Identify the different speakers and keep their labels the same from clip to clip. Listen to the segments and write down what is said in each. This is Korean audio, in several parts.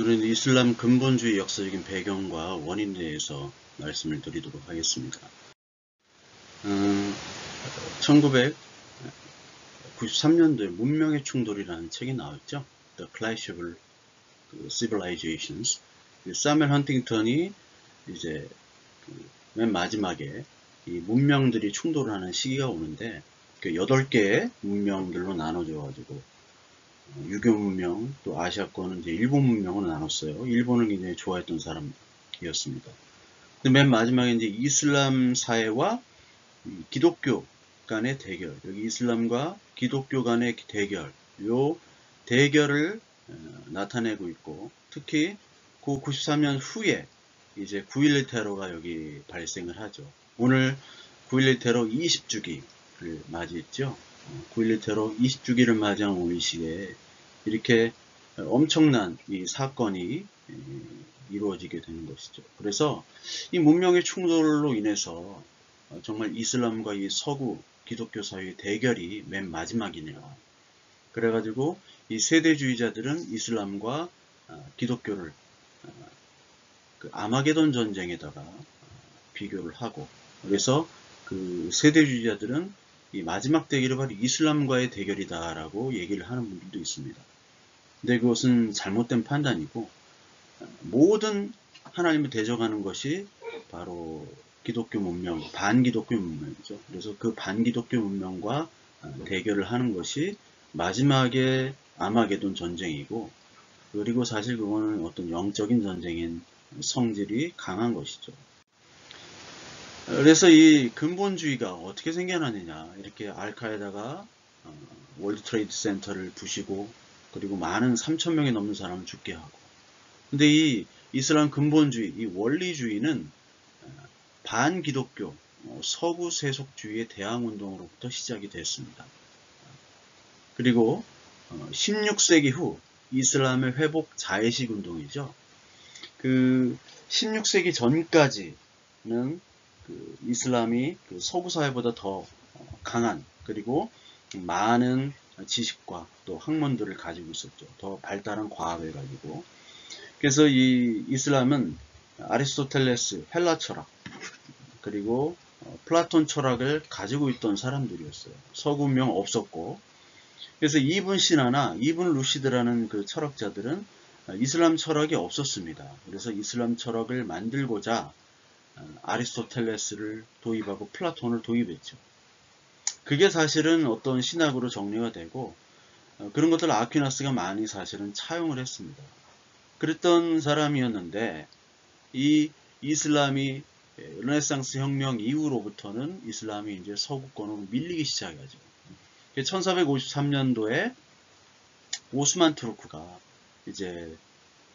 Speaker 1: 오늘은 이슬람 근본주의 역사적인 배경과 원인에 대해서 말씀을 드리도록 하겠습니다. 1993년도에 문명의 충돌이라는 책이 나왔죠. The Clash of Civilizations. 사멜 헌팅턴이 이제 맨 마지막에 이 문명들이 충돌하는 시기가 오는데, 8개의 문명들로 나눠져 가지고 유교 문명, 또 아시아권은 이제 일본 문명으로 나눴어요. 일본을 굉장히 좋아했던 사람이었습니다. 근데 맨 마지막에 이제 이슬람 사회와 기독교 간의 대결, 여기 이슬람과 기독교 간의 대결, 요 대결을 나타내고 있고, 특히 그 93년 후에 이제 9.11 테러가 여기 발생을 하죠. 오늘 9.11 테러 20주기를 맞이했죠. 9.11 테러 20주기를 맞이한 오늘 시기에 이렇게 엄청난 이 사건이 이루어지게 되는 것이죠. 그래서 이 문명의 충돌로 인해서 정말 이슬람과 이 서구 기독교 사회의 대결이 맨 마지막이네요. 그래가지고 이 세대주의자들은 이슬람과 기독교를 그 아마게돈 전쟁에다가 비교를 하고, 그래서 그 세대주의자들은 이 마지막 대결이 바로 이슬람과의 대결이다라고 얘기를 하는 분들도 있습니다. 근데 그것은 잘못된 판단이고, 모든 하나님을 대적하는 것이 바로 기독교 문명, 반기독교 문명이죠. 그래서 그 반기독교 문명과 대결을 하는 것이 마지막에 아마게돈 전쟁이고, 그리고 사실 그거는 어떤 영적인 전쟁인 성질이 강한 것이죠. 그래서 이 근본주의가 어떻게 생겨나느냐, 이렇게 알카에다가 월드 트레이드 센터를 부시고, 그리고 많은 3,000명이 넘는 사람을 죽게 하고. 근데 이 이슬람 근본주의, 이 원리주의는 반기독교, 서구 세속주의의 대항운동으로부터 시작이 됐습니다. 그리고 16세기 후 이슬람의 회복 자해식 운동이죠. 그 16세기 전까지는 그 이슬람이 그 서구 사회보다 더 강한, 그리고 많은 지식과 또 학문들을 가지고 있었죠. 더 발달한 과학을 가지고. 그래서 이 이슬람은 아리스토텔레스, 헬라 철학, 그리고 플라톤 철학을 가지고 있던 사람들이었어요. 서구 문명 없었고. 그래서 이븐 시나나 이븐 루시드라는 그 철학자들은 이슬람 철학이 없었습니다. 그래서 이슬람 철학을 만들고자 아리스토텔레스를 도입하고 플라톤을 도입했죠. 그게 사실은 어떤 신학으로 정리가 되고, 그런 것들 아퀴나스가 많이 사실은 차용을 했습니다. 그랬던 사람이었는데, 이 이슬람이 르네상스 혁명 이후로부터는 이슬람이 이제 서구권으로 밀리기 시작하죠. 1453년도에 오스만 투르크가 이제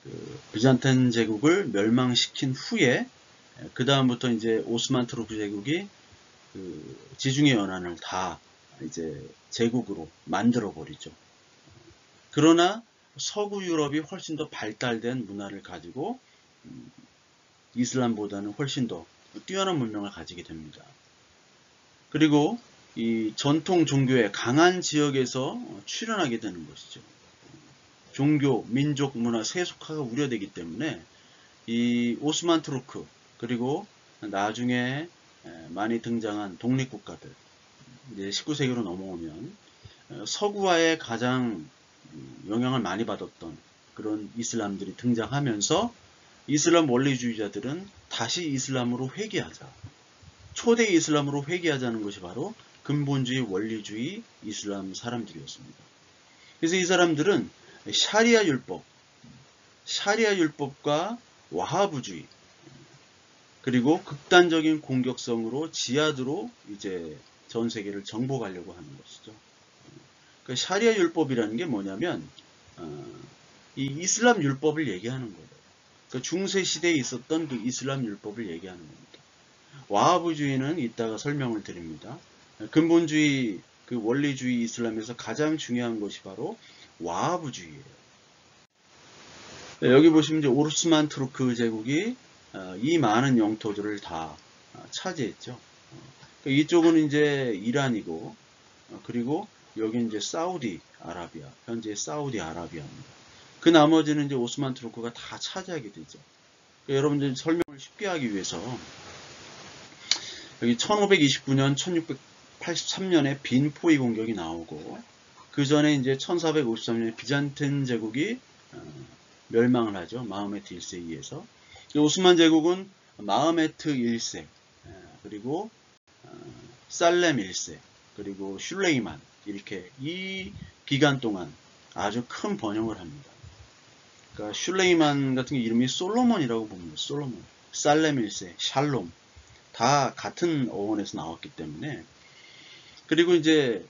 Speaker 1: 그 비잔틴 제국을 멸망시킨 후에, 그 다음부터 이제 오스만 투르크 제국이 그 지중해 연안을 다 이제 제국으로 만들어 버리죠. 그러나 서구 유럽이 훨씬 더 발달된 문화를 가지고 이슬람보다는 훨씬 더 뛰어난 문명을 가지게 됩니다. 그리고 이 전통 종교의 강한 지역에서 출현하게 되는 것이죠. 종교, 민족, 문화, 세속화가 우려되기 때문에 이 오스만 투르크, 그리고 나중에 많이 등장한 독립국가들, 이제 19세기로 넘어오면 서구화에 가장 영향을 많이 받았던 그런 이슬람들이 등장하면서 이슬람 원리주의자들은 다시 이슬람으로 회귀하자, 초대 이슬람으로 회귀하자는 것이 바로 근본주의 원리주의 이슬람 사람들이었습니다. 그래서 이 사람들은 샤리아 율법과 와하부주의, 그리고 극단적인 공격성으로 지하드로 이제 전 세계를 정복하려고 하는 것이죠. 그 샤리아 율법이라는 게 뭐냐면 이 이슬람 율법을 얘기하는 거예요. 그 중세 시대에 있었던 그 이슬람 율법을 얘기하는 겁니다. 와하부주의는 이따가 설명을 드립니다. 근본주의, 그 원리주의 이슬람에서 가장 중요한 것이 바로 와하부주의예요. 여기 보시면 이제 오스만 투르크 제국이 이 많은 영토들을 다 차지했죠. 이쪽은 이제 이란이고, 그리고 여기 이제 사우디 아라비아, 현재 사우디 아라비아입니다. 그 나머지는 이제 오스만 투르크가 다 차지하게 되죠. 그러니까 여러분들 설명을 쉽게 하기 위해서 여기 1529년, 1683년에 빈 포위 공격이 나오고 그 전에 이제 1453년에 비잔틴 제국이 멸망을 하죠. 마흐메트 1세에 의해서. 오스만 제국은 마흐메트 1세 그리고 살렘 1세 그리고 슐레이만 이렇게 이 기간 동안 아주 큰 번영을 합니다. 그러니까 슐레이만 같은 게 이름이 솔로몬이라고 봅니다. 솔로몬, 살렘 1세, 샬롬 다 같은 어원에서 나왔기 때문에. 그리고 이제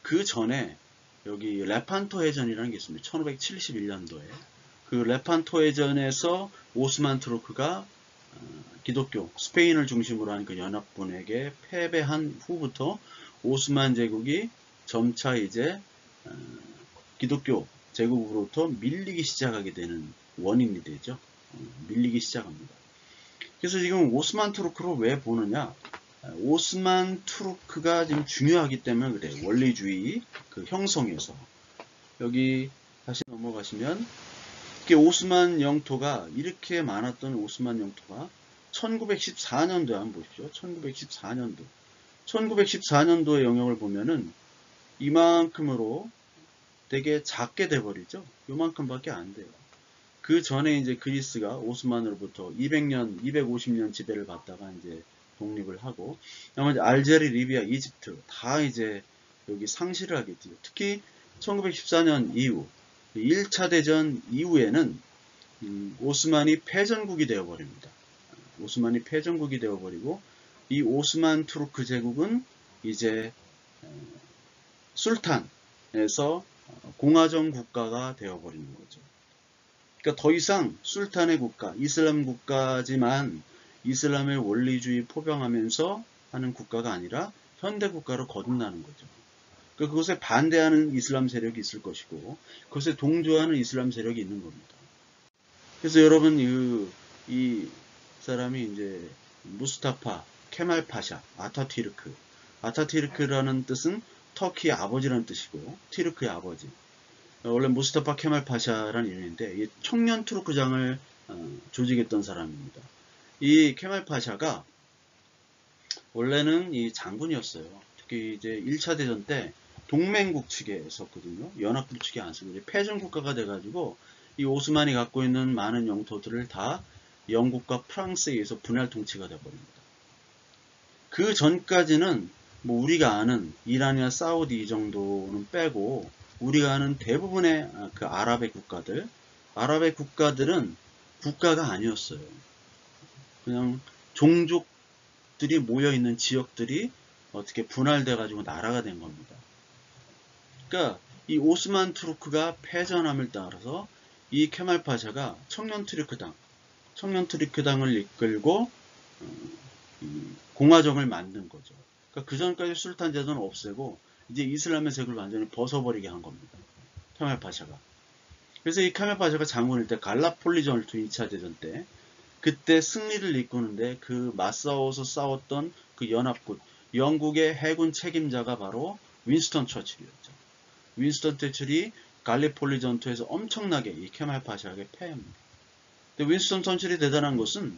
Speaker 1: 그 전에 여기 레판토 해전이라는 게 있습니다. 1571년도에 그 레판토 해전에서 오스만 투르크가 기독교 스페인을 중심으로 한 그 연합군에게 패배한 후부터 오스만 제국이 점차 이제 기독교 제국으로부터 밀리기 시작하게 되는 원인이 되죠. 밀리기 시작합니다. 그래서 지금 오스만 투르크를 왜 보느냐? 오스만 투르크가 지금 중요하기 때문에 그래. 원리주의 그 형성에서 여기 다시 넘어가시면 이렇게 오스만 영토가 이렇게 많았던 오스만 영토가 1914년도에 한번 보십시오. 1914년도. 1914년도의 영역을 보면은 이만큼으로 되게 작게 돼버리죠. 요만큼밖에 안 돼요. 그 전에 이제 그리스가 오스만으로부터 200년, 250년 지배를 받다가 이제 독립을 하고, 나머지 알제리, 리비아, 이집트 다 이제 여기 상실을 하게 돼요. 특히 1914년 이후, 1차 대전 이후에는 오스만이 패전국이 되어버립니다. 오스만이 패전국이 되어버리고, 이 오스만 투르크 제국은 이제 술탄에서 공화정 국가가 되어버리는 거죠. 그러니까 더 이상 술탄의 국가, 이슬람 국가지만 이슬람의 원리주의 포병하면서 하는 국가가 아니라 현대 국가로 거듭나는 거죠. 그러니까 그것에 반대하는 이슬람 세력이 있을 것이고 그것에 동조하는 이슬람 세력이 있는 겁니다. 그래서 여러분 이 사람이 이제 무스타파 케말 파샤 아타튀르크, 아타튀르크라는 뜻은 터키의 아버지라는 뜻이고 티르크의 아버지. 원래 무스타파 케말 파샤라는 이름인데 이 청년 투르크장을 조직했던 사람입니다. 이 케말 파샤가 원래는 이 장군이었어요. 특히 이제 1차 대전 때 동맹국 측에 섰거든요. 연합국 측에 안 쓰고 패전 국가가 돼가지고 이 오스만이 갖고 있는 많은 영토들을 다 영국과 프랑스에 의해서 분할 통치가 돼버립니다. 그 전까지는 뭐 우리가 아는 이란이나 사우디 이 정도는 빼고 우리가 아는 대부분의 그 아랍의 국가들은 국가가 아니었어요. 그냥 종족들이 모여있는 지역들이 어떻게 분할돼 가지고 나라가 된 겁니다. 그러니까 이 오스만 투르크가 패전함을 따라서 이 케말 파샤가 청년 투르크당을 이끌고 공화정을 만든 거죠. 그러니까 그 전까지 술탄 제도는 없애고 이제 이슬람의 색을 완전히 벗어버리게 한 겁니다. 케말 파샤가. 그래서 이 케말 파샤가 장군일 때 갈라폴리 전투 2차 대전 때 그때 승리를 이끄는데 그 맞싸워서 싸웠던 그 연합군 영국의 해군 책임자가 바로 윈스턴 처칠이었죠. 윈스턴 처칠이 갈리폴리 전투에서 엄청나게 이 케말 파샤에게 패합니다. 근데 윈스턴 처칠이 대단한 것은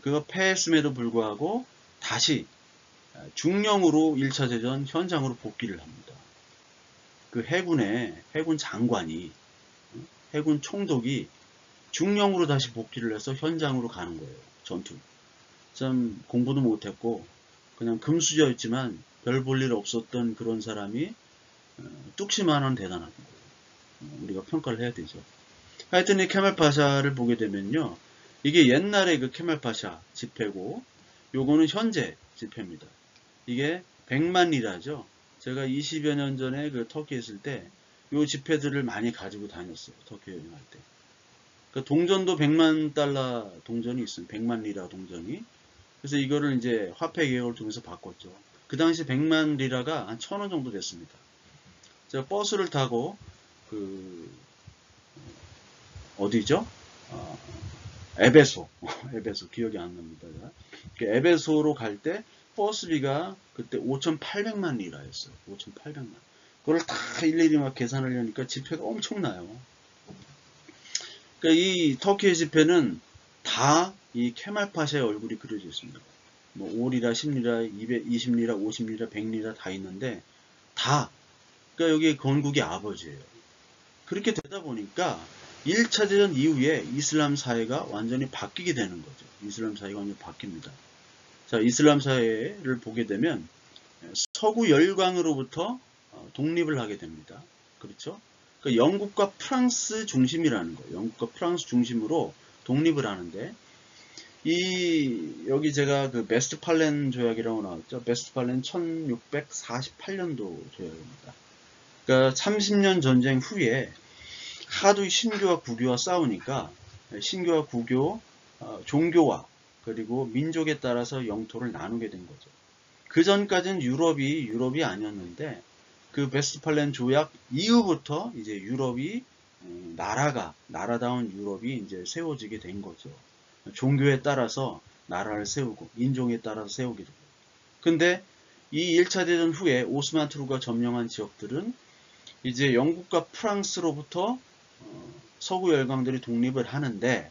Speaker 1: 그가 패했음에도 불구하고 다시 중령으로 1차 대전 현장으로 복귀를 합니다. 그 해군 장관이 해군 총독이 중령으로 다시 복귀를 해서 현장으로 가는 거예요. 전투. 참 공부도 못했고 그냥 금수저였지만 별 볼 일 없었던 그런 사람이 뚝심하는 대단한 거예요. 우리가 평가를 해야 되죠. 하여튼 이 케말 파샤를 보게 되면요. 이게 옛날에 그 케말 파샤 지폐고 요거는 현재 지폐입니다. 이게 100만 리라죠. 제가 20여 년 전에 그 터키에 있을 때 요 지폐들을 많이 가지고 다녔어요. 터키 여행할 때. 그러니까 동전도 100만 달러 동전이 있어요. 100만 리라 동전이. 그래서 이거를 이제 화폐 개혁을 통해서 바꿨죠. 그 당시 100만 리라가 한 1,000원 정도 됐습니다. 제가 버스를 타고 어디죠? 에베소. 에베소 기억이 안 납니다. 에베소로 갈 때 버스비가 그때 5,800만 리라였어요. 5,800만. 그걸 다 일일이 막 계산을 하니까 지폐가 엄청나요. 그러니까 이 터키의 지폐는 다 이 케말 파샤의 얼굴이 그려져 있습니다. 뭐 5리라, 10리라, 220리라, 50리라, 100리라 다 있는데 다 그러니까 여기 건국의 아버지예요. 그렇게 되다 보니까 1차 대전 이후에 이슬람 사회가 완전히 바뀌게 되는 거죠. 이슬람 사회가 완전히 바뀝니다. 자, 이슬람 사회를 보게 되면 서구 열강으로부터 독립을 하게 됩니다. 그렇죠? 그러니까 영국과 프랑스 중심이라는 거예요. 영국과 프랑스 중심으로 독립을 하는데 여기 제가 그 베스트팔렌 조약이라고 나왔죠. 베스트팔렌 1648년도 조약입니다. 그러니까 30년 전쟁 후에 하도 신교와 구교와 싸우니까 신교와 구교, 종교와 그리고 민족에 따라서 영토를 나누게 된 거죠. 그 전까지는 유럽이 아니었는데 그 베스트팔렌 조약 이후부터 이제 유럽이 나라다운 유럽이 이제 세워지게 된 거죠. 종교에 따라서 나라를 세우고 인종에 따라서 세우게 되고. 근데 이 1차 대전 후에 오스만 투르크가 점령한 지역들은 이제 영국과 프랑스로부터 서구 열강들이 독립을 하는데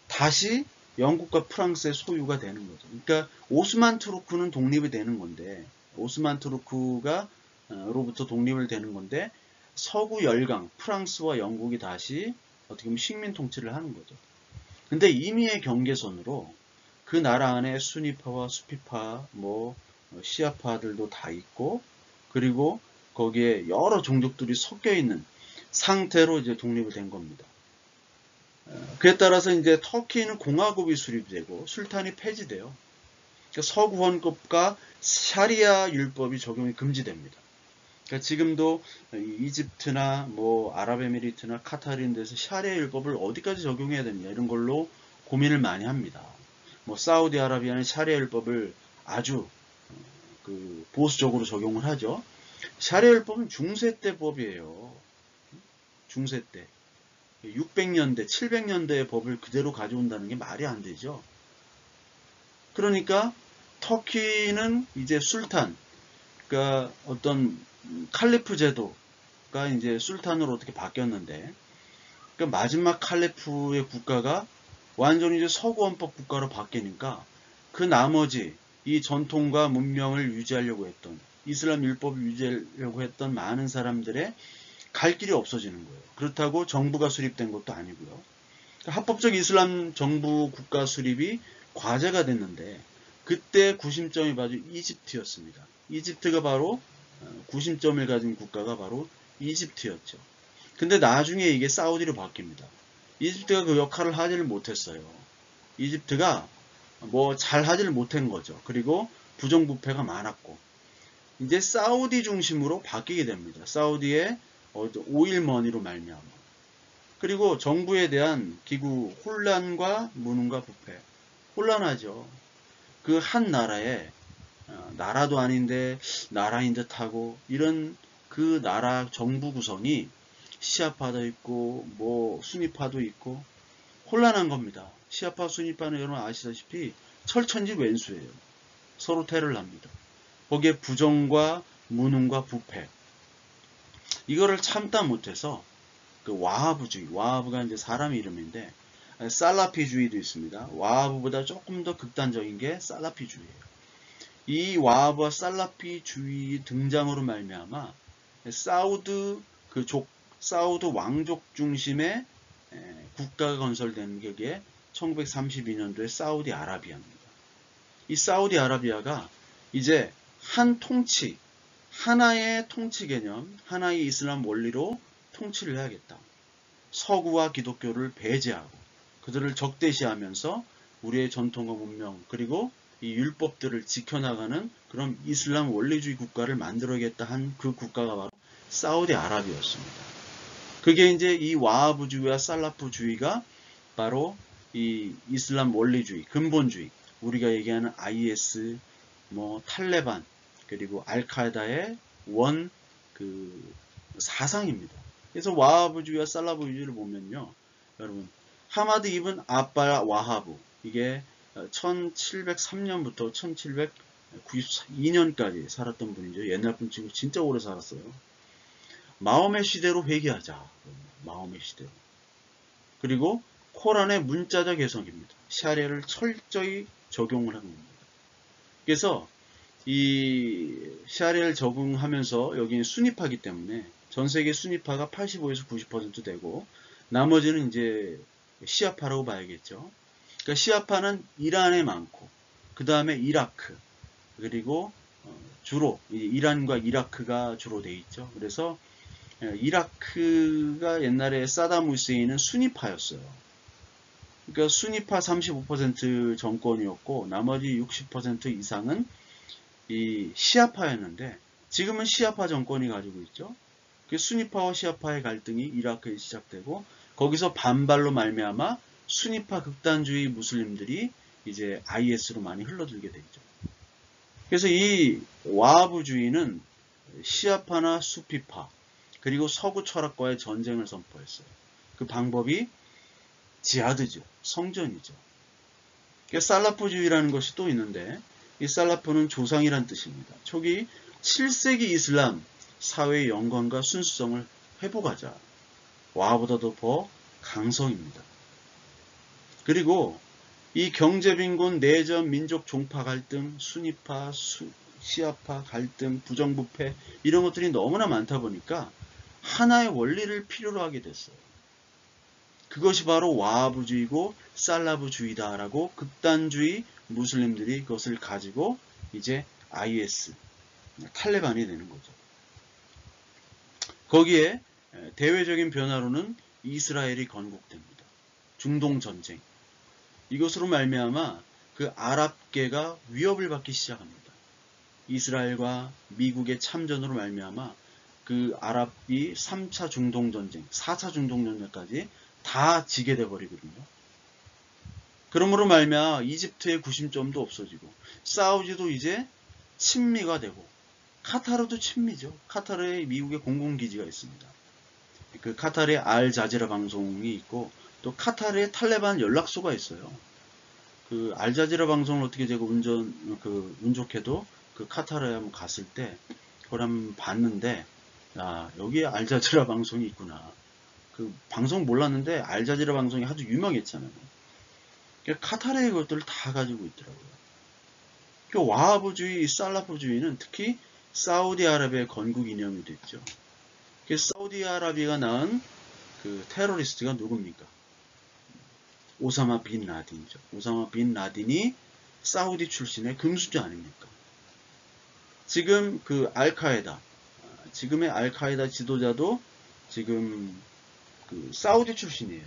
Speaker 1: 다시 영국과 프랑스의 소유가 되는 거죠. 그러니까 오스만 투르크는 독립이 되는 건데 오스만 투르크가 로부터 독립을 되는 건데 서구 열강 프랑스와 영국이 다시 어떻게 보면 식민 통치를 하는 거죠. 근데 임의의 경계선으로 그 나라 안에 수니파와 수피파, 시아파들도 다 있고 그리고 거기에 여러 종족들이 섞여 있는 상태로 이제 독립을 된 겁니다. 그에 따라서 이제 터키는 공화국이 수립되고 술탄이 폐지돼요. 그러니까 서구 헌법과 샤리아 율법이 적용이 금지됩니다. 그러니까 지금도 이집트나 아랍에미리트나 카타르 이런 데서 샤리아 율법을 어디까지 적용해야 되느냐 이런 걸로 고민을 많이 합니다. 사우디아라비아는 샤리아 율법을 아주 보수적으로 적용을 하죠. 샤리아 율법은 중세 때 법이에요. 중세 때. 600년대, 700년대의 법을 그대로 가져온다는 게 말이 안 되죠. 그러니까 터키는 이제 술탄, 그러니까 어떤 칼리프 제도가 이제 술탄으로 어떻게 바뀌었는데, 그러니까 마지막 칼리프의 국가가 완전히 이제 서구헌법 국가로 바뀌니까 그 나머지 이 전통과 문명을 유지하려고 했던 이슬람 율법을 유지하려고 했던 많은 사람들의 갈 길이 없어지는 거예요. 그렇다고 정부가 수립된 것도 아니고요. 합법적 이슬람 정부 국가 수립이 과제가 됐는데 그때 구심점이 바로 이집트였습니다. 이집트가 바로 구심점을 가진 국가가 바로 이집트였죠. 근데 나중에 이게 사우디로 바뀝니다. 이집트가 그 역할을 하지를 못했어요. 이집트가 잘 하지를 못한 거죠. 그리고 부정부패가 많았고 이제 사우디 중심으로 바뀌게 됩니다. 사우디의 오일머니로 말미암아. 그리고 정부에 대한 기구 혼란과 무능과 부패. 혼란하죠. 그 한 나라에 나라도 아닌데 나라인 듯하고 이런 그 나라 정부 구성이 시아파도 있고 수니파도 있고 혼란한 겁니다. 시아파 수니파는 여러분 아시다시피 철천지 왼수예요. 서로 테러를 합니다. 거기에 부정과 무능과 부패 이거를 참다 못해서 그 와하부주의, 와하부가 이제 사람 이름인데 살라피주의도 있습니다. 와하부보다 조금 더 극단적인 게 살라피주의예요. 이 와하부와 살라피주의 등장으로 말미암아 사우드 왕족 중심의 국가가 건설된 게 1932년도에 사우디아라비아입니다. 이 사우디아라비아가 이제 하나의 통치 개념, 하나의 이슬람 원리로 통치를 해야겠다. 서구와 기독교를 배제하고 그들을 적대시하면서 우리의 전통과 문명 그리고 이 율법들을 지켜나가는 그런 이슬람 원리주의 국가를 만들어야겠다 한 그 국가가 바로 사우디아라비아였습니다. 그게 이제 이 와하부주의와 살라프주의가 바로 이 이슬람 원리주의, 근본주의, 우리가 얘기하는 IS, 탈레반, 그리고 알카에다의 사상입니다. 그래서 와하부주의와 살라프주의를 보면요. 여러분, 하마드 이븐 아발 와하부, 이게 1703년부터 1792년까지 살았던 분이죠. 옛날 분 친구 진짜 오래 살았어요. 마호메 시대로 회귀하자. 마호메 시대로. 그리고 코란의 문자적 해석입니다. 샤리아를 철저히 적용을 한 겁니다. 그래서 이 샤리아를 적용하면서 여기는 순위파이기 때문에 전 세계 순위파가 85에서 90% 되고 나머지는 이제 시아파라고 봐야겠죠. 그러니까 시아파는 이란에 많고 그 다음에 이라크 그리고 주로 이란과 이라크가 주로 돼 있죠. 그래서 이라크가 옛날에 사담 후세인은 순위파였어요. 그러니까 순위파 35% 정권이었고 나머지 60% 이상은 이 시아파였는데 지금은 시아파 정권이 가지고 있죠. 그 순위파와 시아파의 갈등이 이라크에 시작되고 거기서 반발로 말미암아 순위파 극단주의 무슬림들이 이제 IS로 많이 흘러들게 되죠. 그래서 이 와하브주의는 시아파나 수피파 그리고 서구 철학과의 전쟁을 선포했어요. 그 방법이 지하드죠. 성전이죠. 그러니까 살라프주의라는 것이 또 있는데 이 살라프는 조상이란 뜻입니다. 초기 7세기 이슬람 사회의 영광과 순수성을 회복하자. 와하보다도 더 강성입니다. 그리고 이 경제빈곤, 내전, 민족, 종파 갈등, 순위파, 시아파 갈등, 부정부패 이런 것들이 너무나 많다 보니까 하나의 원리를 필요로 하게 됐어요. 그것이 바로 와하브주의고 살라브주의다라고 극단주의 무슬림들이 그것을 가지고 이제 IS, 탈레반이 되는 거죠. 거기에 대외적인 변화로는 이스라엘이 건국됩니다. 중동 전쟁. 이것으로 말미암아 그 아랍계가 위협을 받기 시작합니다. 이스라엘과 미국의 참전으로 말미암아 그 아랍이 3차 중동전쟁, 4차 중동전쟁까지 다 지게 돼버리거든요. 그러므로 말미암아 이집트의 구심점도 없어지고 사우디도 이제 친미가 되고 카타르도 친미죠. 카타르에 미국의 공군기지가 있습니다. 그 카타르의 알자지라 방송이 있고 또 카타르의 탈레반 연락소가 있어요. 그 알자지라 방송을 어떻게 제가 운 좋게도 그 카타르에 한번 갔을 때 그걸 한번 봤는데 여기에 알자지라 방송이 있구나. 그 방송 몰랐는데 알자지라 방송이 아주 유명했잖아요. 그러니까 카타르의 것들을 다 가지고 있더라고요. 그 와하브주의, 살라프주의는 특히 사우디아라비아의 건국 이념이 됐죠. 그래서 사우디아라비아가 낳은 그 테러리스트가 누굽니까? 오사마 빈 라딘이죠. 오사마 빈 라딘이 사우디 출신의 금수저 아닙니까? 지금 그 알카에다, 지금의 알카에다 지도자도 지금 그 사우디 출신이에요.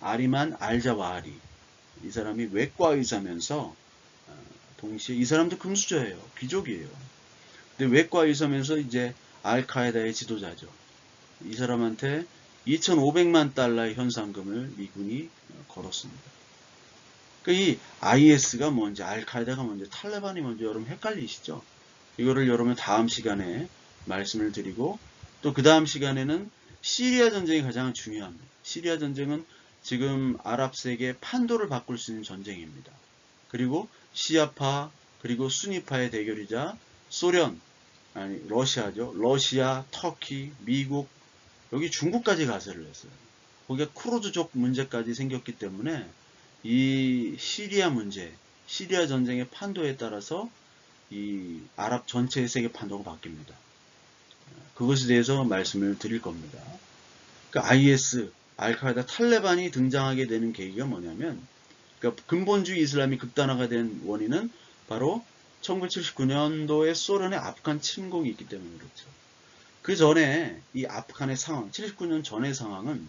Speaker 1: 아리만 알자와리. 이 사람이 외과 의사면서 동시에 이 사람도 금수저예요. 귀족이에요. 근데 외과 의사면서 이제 알카에다의 지도자죠. 이 사람한테 2,500만 달러의 현상금을 미군이 걸었습니다. 그러니까 이 IS가 뭔지, 알카에다가 뭔지, 탈레반이 뭔지 여러분 헷갈리시죠? 이거를 여러분 다음 시간에 말씀을 드리고 또 그 다음 시간에는 시리아 전쟁이 가장 중요합니다. 시리아 전쟁은 지금 아랍 세계의 판도를 바꿀 수 있는 전쟁입니다. 그리고 시아파 그리고 수니파의 대결이자 소련, 러시아죠. 러시아, 터키, 미국, 여기 중국까지 가세를 했어요. 거기에 크루즈족 문제까지 생겼기 때문에 이 시리아 문제, 시리아 전쟁의 판도에 따라서 이 아랍 전체의 세계 판도가 바뀝니다. 그것에 대해서 말씀을 드릴 겁니다. 그러니까 IS, 알카에다, 탈레반이 등장하게 되는 계기가 뭐냐면 그러니까 근본주의 이슬람이 극단화가 된 원인은 바로 1979년도에 소련의 아프간 침공이 있기 때문에 그렇죠. 그 전에 이 아프간의 상황, 79년 전의 상황은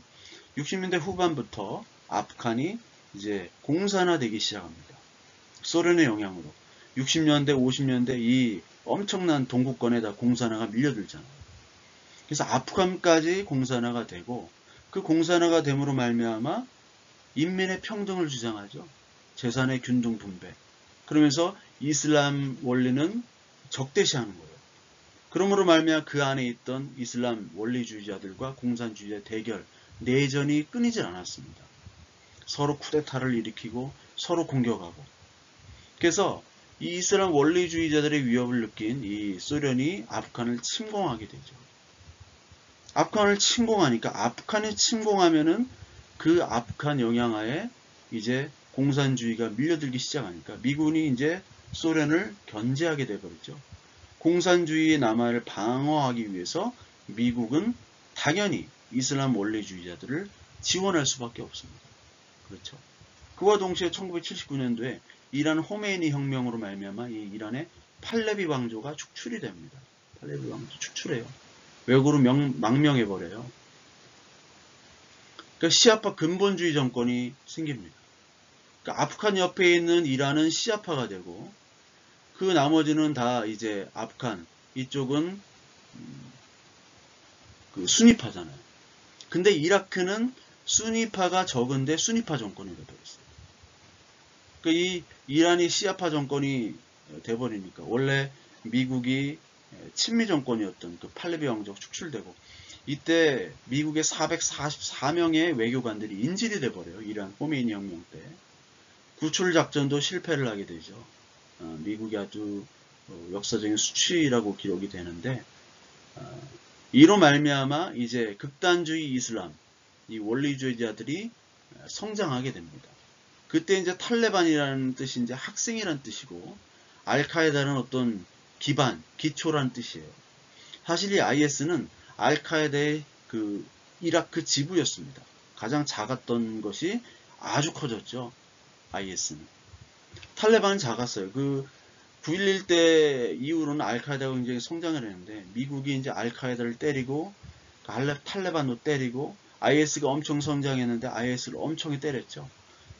Speaker 1: 60년대 후반부터 아프간이 이제 공산화되기 시작합니다. 소련의 영향으로. 60년대, 50년대 이 엄청난 동구권에다 공산화가 밀려들잖아요. 그래서 아프간까지 공산화가 되고 그 공산화가 됨으로 말미암아 인민의 평등을 주장하죠. 재산의 균등 분배. 그러면서 이슬람 원리는 적대시하는 거예요. 그러므로 말미암아 그 안에 있던 이슬람 원리주의자들과 공산주의자의 대결, 내전이 끊이질 않았습니다. 서로 쿠데타를 일으키고 서로 공격하고. 그래서 이 이슬람 원리주의자들의 위협을 느낀 이 소련이 아프간을 침공하게 되죠. 아프간을 침공하니까 아프간이 침공하면은 그 아프간 영향하에 이제 공산주의가 밀려들기 시작하니까 미군이 이제 소련을 견제하게 돼버렸죠. 공산주의의 남하를 방어하기 위해서 미국은 당연히 이슬람 원리주의자들을 지원할 수밖에 없습니다. 그렇죠. 그와 동시에 1979년도에 이란 호메이니 혁명으로 말미암아 이 이란의 팔레비 왕조가 축출이 됩니다. 팔레비 왕조 축출해요. 외국으로 망명해버려요. 그러니까 시아파 근본주의 정권이 생깁니다. 그러니까 아프간 옆에 있는 이란은 시아파가 되고 그 나머지는 다 이제 아프간 이쪽은 그 수니파잖아요. 근데 이라크는 수니파가 적은데 수니파 정권이 되어버렸어요. 그러니까 이 이란이 시아파 정권이 돼버리니까 원래 미국이 친미 정권이었던 그 팔레비 왕조가 축출되고 이때 미국의 444명의 외교관들이 인질이 돼버려요. 이란 호메이니 혁명 때. 구출 작전도 실패를 하게 되죠. 미국이 아주 역사적인 수치라고 기록이 되는데 이로 말미암아 이제 극단주의 이슬람, 이 원리주의자들이 성장하게 됩니다. 그때 이제 탈레반이라는 뜻이 이제 학생이라는 뜻이고 알카에다는 어떤 기반, 기초라는 뜻이에요. 사실 이 IS는 알카에다의 그 이라크 지부였습니다. 가장 작았던 것이 아주 커졌죠. IS는. 탈레반은 작았어요. 그 9.11 때 이후로는 알카에다가 굉장히 성장을 했는데 미국이 이제 알카에다를 때리고 탈레반도 때리고 IS가 엄청 성장했는데 IS를 엄청 때렸죠.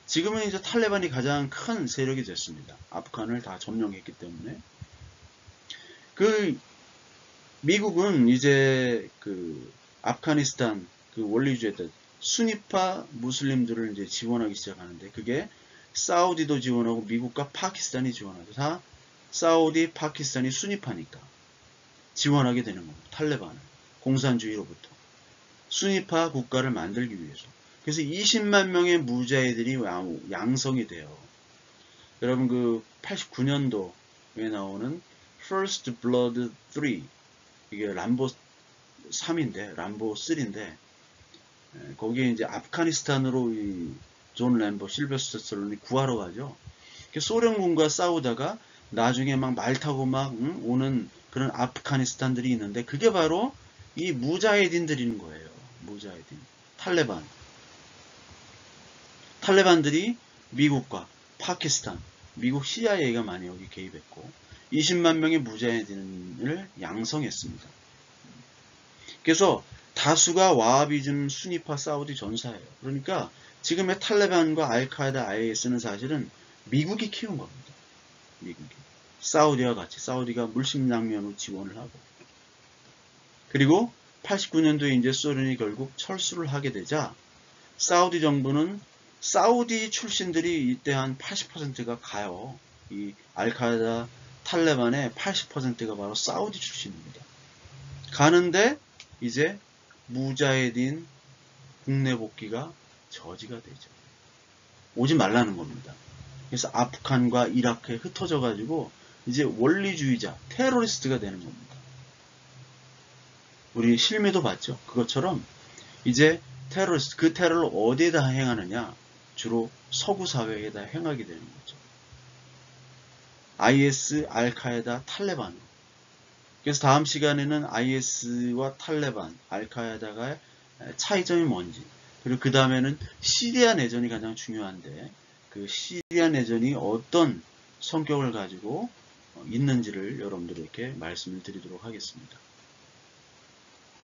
Speaker 1: 지금은 이제 탈레반이 가장 큰 세력이 됐습니다. 아프간을 다 점령했기 때문에. 그 미국은 이제 그 아프가니스탄 그 원리주의자 수니파 무슬림들을 이제 지원하기 시작하는데 그게 사우디도 지원하고 미국과 파키스탄이 지원하죠. 다 사우디, 파키스탄이 수니파니까 지원하게 되는 겁니다. 탈레반을 공산주의로부터 수니파 국가를 만들기 위해서. 그래서 20만 명의 무자히들이 양성이 돼요. 여러분 그 89년도에 나오는 First Blood 3 이게 람보 3인데 람보 3인데 거기에 이제 아프가니스탄으로 이 존 램보 실베스터 스탈론이 구하러 가죠. 소련군과 싸우다가 나중에 막 말 타고 막 오는 그런 아프가니스탄들이 있는데 그게 바로 이 무자헤딘들인 거예요. 무자헤딘 탈레반들이 미국과 파키스탄, 미국 CIA가 많이 여기 개입했고 20만 명의 무자헤딘을 양성했습니다. 그래서 다수가 와하비즘 수니파 사우디 전사예요. 그러니까 지금의 탈레반과 알카에다 IS는 사실은 미국이 키운 겁니다. 미국이. 사우디와 같이 사우디가 물심양면으로 지원을 하고 그리고 89년도에 이제 소련이 결국 철수를 하게 되자 사우디 정부는 사우디 출신들이 이때 한 80%가 가요. 이 알카에다 탈레반의 80%가 바로 사우디 출신입니다. 가는데 이제 무자헤딘 국내 복귀가 저지가 되죠. 오지 말라는 겁니다. 그래서 아프간과 이라크에 흩어져 가지고 이제 원리주의자, 테러리스트가 되는 겁니다. 우리 실미도 봤죠. 그것처럼 이제 테러리스트, 그 테러를 어디에다 행하느냐? 주로 서구 사회에다 행하게 되는 거죠. IS, 알카에다, 탈레반. 그래서 다음 시간에는 IS와 탈레반, 알카에다가 차이점이 뭔지 그리고 그 다음에는 시리아 내전이 가장 중요한데 그 시리아 내전이 어떤 성격을 가지고 있는지를 여러분들에게 말씀을 드리도록 하겠습니다.